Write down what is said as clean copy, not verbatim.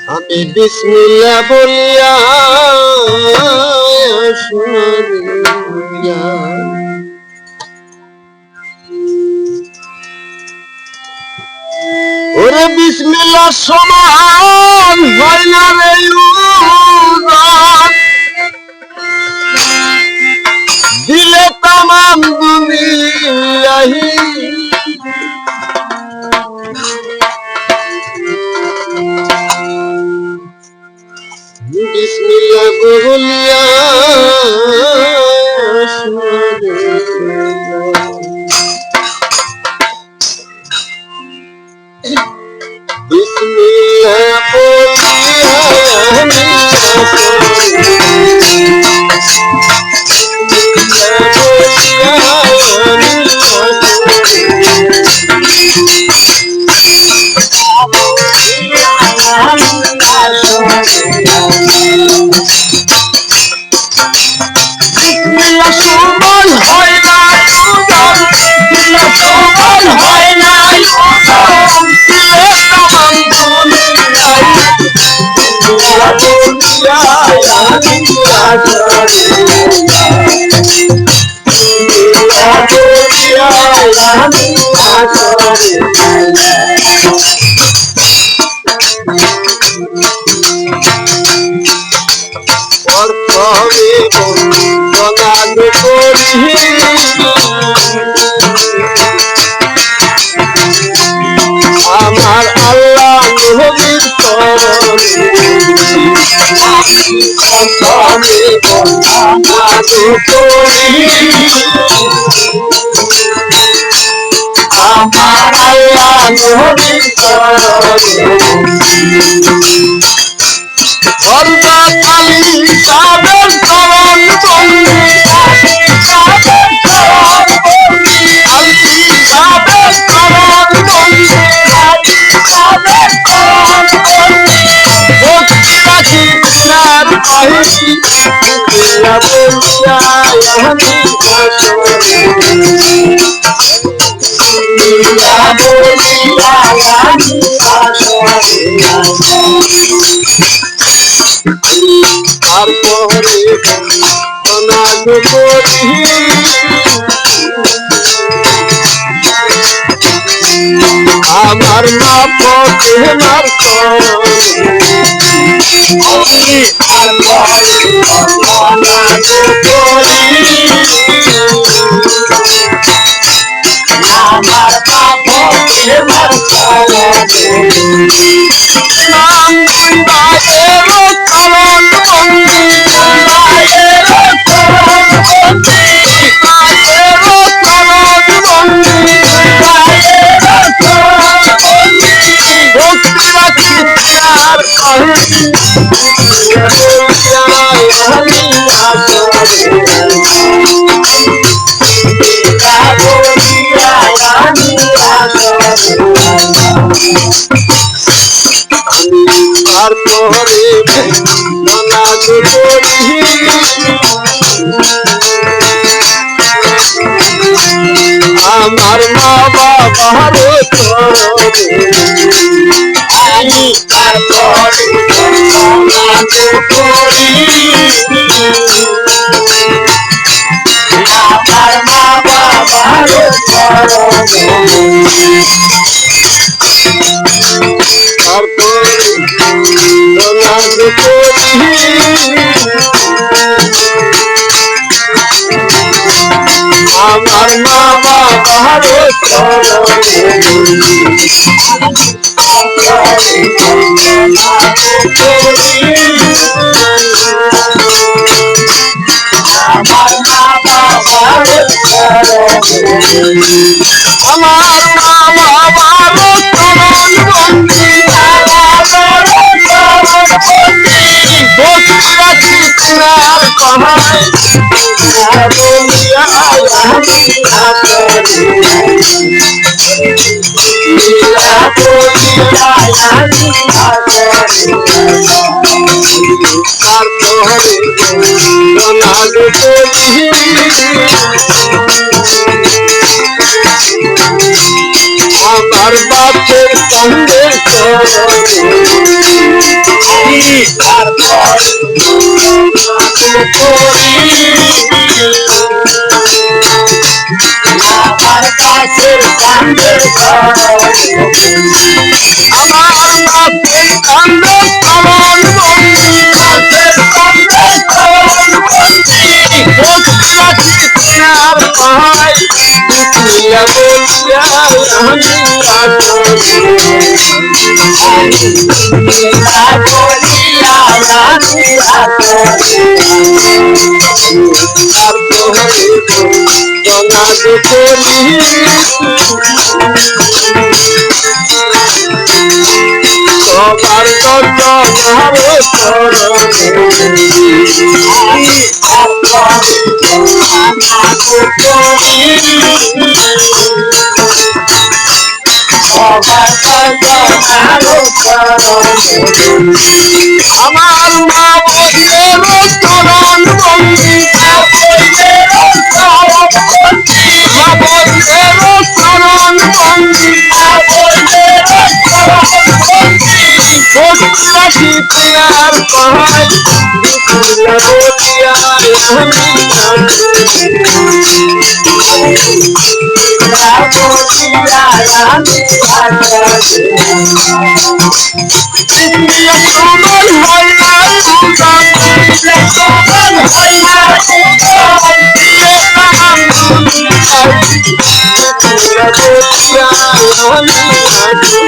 আমি বিসমিল্লাহ বলিয়া শুনিয়া ওরে বিসমিল্লাহ সমান হয় না রে দিলে তামাম দুনিয়াহি বিসমিল্লাহ বলিয়া বিসমিল্লাহ আমার আল্লাহ নবীর আমার আল্লাহ নবীর সর্দা কালী সাবের চরণ বন্দি তারপরে অনাজ করি আমার মা পথে মার তারপরে অনাজ করি আমার মা বাবার আমি তারপরে অনাজ করি আমার মা বাবার তারপরে অনাজ করি আমার মা বাবার আমার মা বাবার চরণ বন্দি কৃষ্ণার কহায় আমার বাপের সঙ্গে করি আমার কাছে কান্দের আমার কাছে কান্দের সমান বন্দি কাছে কান্দের সমান বন্দি রাখি তোমার পাই বলিয়া বলিয়া আমি সবার আমার মা বললেন চরণ বন্দি মা বললেন চরণ বন্দি মা বললেন চরণ বন্দি রাখি প্রিয়ার পাই বলিয়া সমান হয় না সমান হয় না বলিয়া